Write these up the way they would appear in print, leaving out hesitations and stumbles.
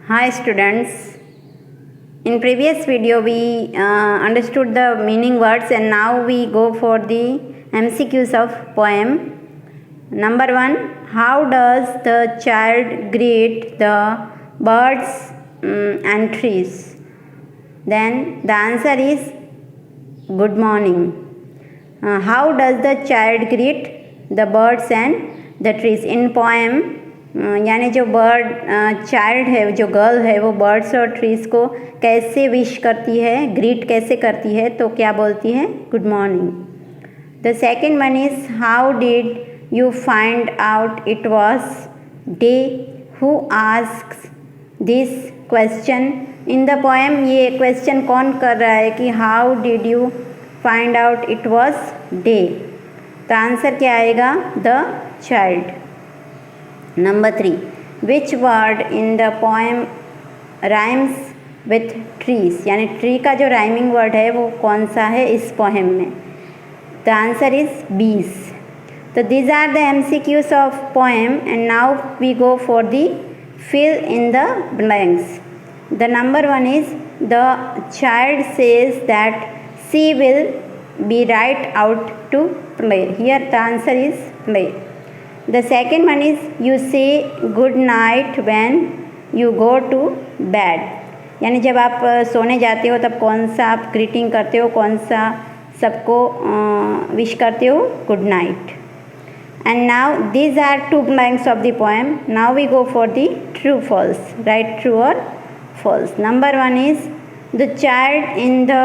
Hi students, in previous video we understood the meaning words and now we go for the MCQs of poem. Number 1, how does the child greet the birds and trees? Then the answer is good morning. How does the child greet the birds and the trees? In poem यानी जो bird child है, जो girl है, वो birds और trees को कैसे wish करती है, ग्रीट कैसे करती है, तो क्या बोलती है? Good morning. The second one is how did you find out it was day? Who asks this question in the poem? ये क्वेश्चन कौन कर रहा है कि how did you find out it was day? तो आंसर क्या आएगा? The child. Number 3, which word in the poem rhymes with trees? यानी ट्री का जो राइमिंग वर्ड है वो कौन सा है इस पोएम में? The answer is bees. तो these are the MCQs of poem and now we go for the fill in the blanks. The number 1 is the child says that she will be right out to play. Here the answer is play. The second one is you say good night when you go to bed. यानी जब आप सोने जाते हो तब कौन सा आप ग्रीटिंग करते हो, कौन सा सबको विश करते हो? Good night. And now these are 2 blanks of the poem. Now we go for the true false. Write true or false. Number 1 is the child in the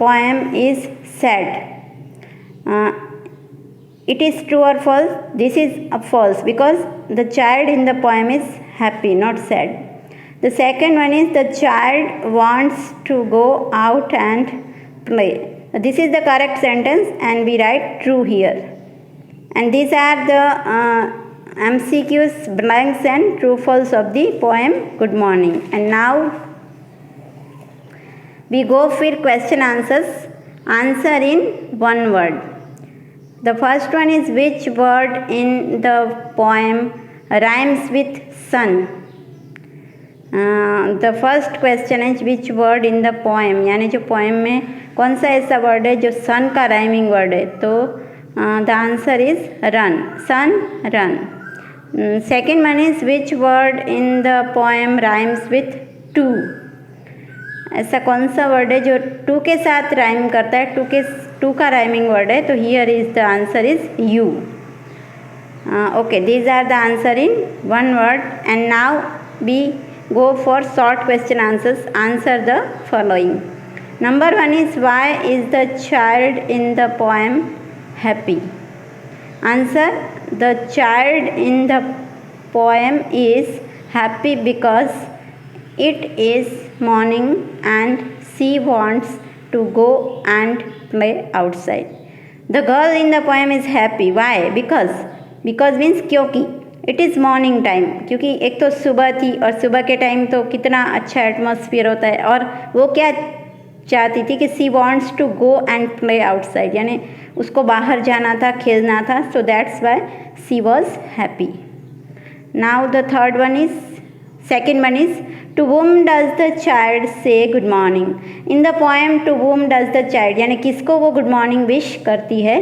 poem is sad. It is true or false? This is a false because the child in the poem is happy, not sad. The second one is the child wants to go out and play. This is the correct sentence and we write true here. And these are the MCQs, blanks and true false of the poem Good Morning. And now we go for question answers. Answer in one word. The first one is which word in the poem rhymes with sun? The first question is which word in the poem, यानी जो poem में कौन सा ऐसा word है जो sun का rhyming word है? तो the answer is run. Sun, run. Second one is which word in the poem rhymes with to? ऐसा कौन सा वर्ड है जो टू के साथ राइम करता है? टू का राइमिंग वर्ड है, तो here is the answer is you. Okay, these are the answer in one word. And now we go for short question answers. Answer the following. Number 1 is why is the child in the poem happy? Answer the child in the poem is happy because it is morning and she wants to go and play outside. The girl in the poem is happy. Why? Because means क्योंकि it is morning time. क्योंकि एक तो सुबह थी और सुबह के time तो कितना अच्छा एटमॉस्फेयर होता है, और वो क्या चाहती थी कि she wants to go and play outside, यानी उसको बाहर जाना था, खेलना था. So that's why she was happy. Now the third one is, second one is to whom does the child say good morning? In the poem to whom does the child, यानी किसको वो गुड मॉर्निंग विश करती है?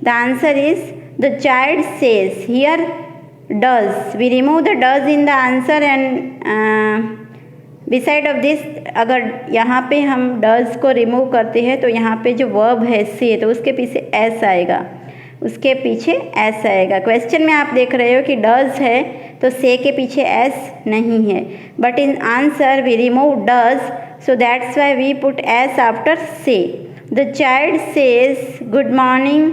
The answer is the child says. Here does, we remove the does in the answer and beside of this अगर यहाँ पे हम does को रिमूव करते हैं तो यहाँ पे जो वर्ब है से, तो उसके पीछे एस आएगा, उसके पीछे एस आएगा. क्वेश्चन में आप देख रहे हो कि डज है तो से के पीछे एस नहीं है, but in answer we remove does, so that's why we put S after say. The child says good morning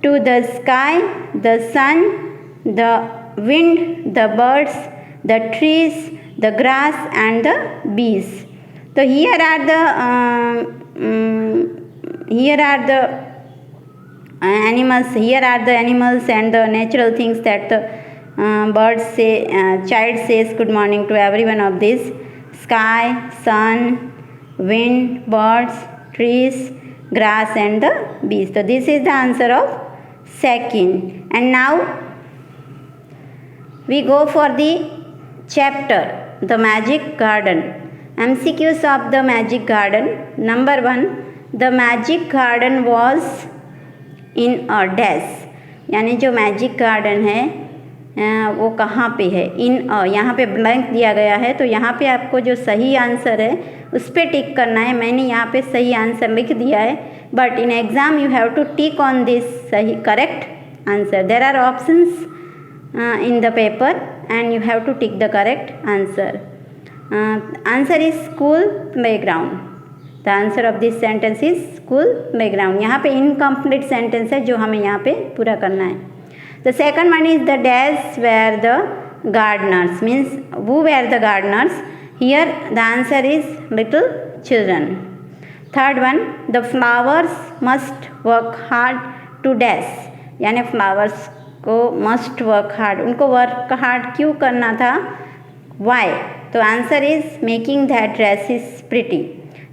to the sky, the sun, the wind, the birds, the trees, the grass and the bees. तो here are the animals. Here are the animals and the natural things that the birds say. Child says good morning to every one of these: sky, sun, wind, birds, trees, grass and the bees. So this is the answer of second. And now we go for the chapter. the magic garden. MCQs of the magic garden. Number 1, the magic garden was in a dash. यानी जो magic garden है वो कहाँ पे है? इन अ, यहाँ पे blank दिया गया है, तो यहाँ पे आपको जो सही आंसर है उस पर टिक करना है. मैंने यहाँ पे सही आंसर लिख दिया है, but in exam you have to tick on this सही correct answer. There are options in the paper and you have to tick the correct answer. Answer is school playground. The answer of this sentence is school playground. यहाँ पे incomplete sentence है जो हमें यहाँ पे पूरा करना है. The second one is the dash were the gardeners, means who were the gardeners. Here the answer is little children. Third one, the flowers must work hard to dash. यानी flowers को मस्ट वर्क हार्ड, उनको work hard क्यों करना था? Y? तो answer is making that dress is pretty.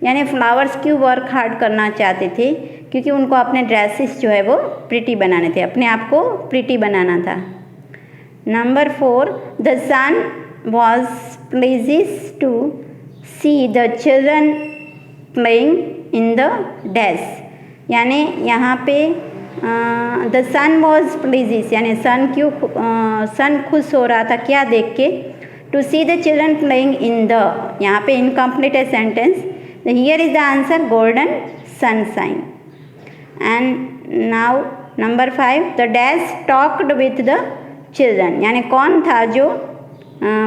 यानी flowers क्यों work hard करना चाहते थे? क्योंकि उनको अपने ड्रेसेस जो है वो प्रिटी बनाने थे, अपने आप को प्रिटी बनाना था. Number 4, the sun was pleases to see the children playing in the dash. यानी यहाँ पे द सन वॉज प्लीजेस, यानी सन खुश हो रहा था क्या देख के? To see the children playing in the, यहाँ पे इनकम्प्लीट है sentence. Here is the answer golden sunshine. And now number 5, the dash talked with the children. यानी कौन था जो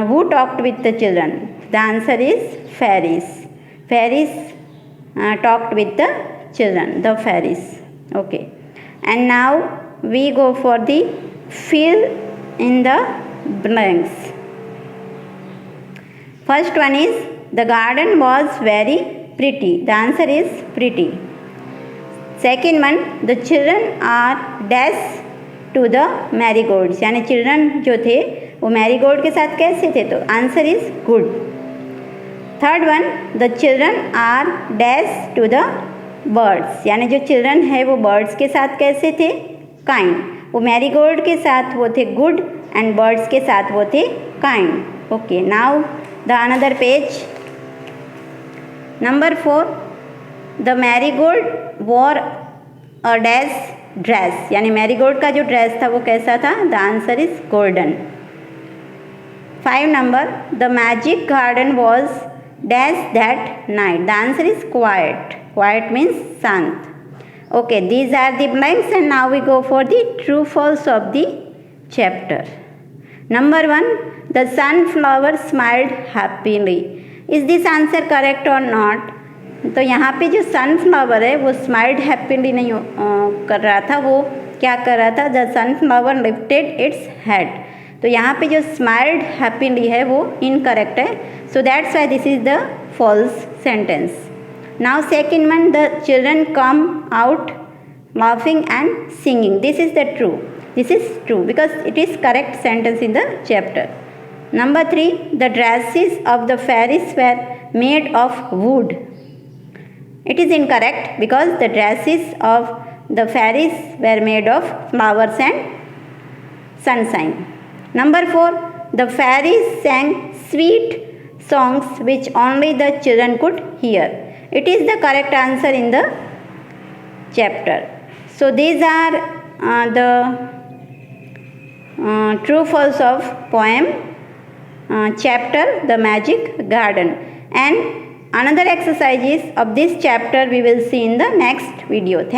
who talked with the children? The answer is fairies. Fairies talked with the children, the fairies. Okay. And now we go for the fill in the blanks. First one is the garden was very pretty. The answer is pretty. Second one, the children are dash to the marigolds. यानी children जो थे वो marigold के साथ कैसे थे? तो answer is good. Third one, the children are dash to the birds. यानी जो चिल्ड्रन है वो बर्ड्स के साथ कैसे थे? काइंड. वो मैरीगोल्ड के साथ वो थे गुड एंड बर्ड्स के साथ वो थे kind. Okay. Now the another page. Number 4, the marigold war a dash dress. यानी मैरीगोल्ड का जो ड्रेस था वो कैसा था? The answer is golden. 5 number, the magic garden was dash that night. The answer is quite. Quiet means शांत. Okay, these are the blanks and now we go for the true false of the chapter. Number 1, the sunflower smiled happily. Is this answer correct or not? तो यहाँ पे जो sunflower है वो smiled happily नहीं कर रहा था, वो क्या कर रहा था? The sunflower lifted its head. तो यहाँ पे जो smiled happily है वो incorrect है. So that's why this is the false sentence. Now second one, the children come out laughing and singing. This is the true. This is true because it is correct sentence in the chapter. Number 3, the dresses of the fairies were made of wood. It is incorrect because the dresses of the fairies were made of flowers and sunshine. Number 4, the fairies sang sweet songs which only the children could hear. It is the correct answer in the chapter. So these are the true false of poem chapter The Magic Garden. And another exercises of this chapter we will see in the next video.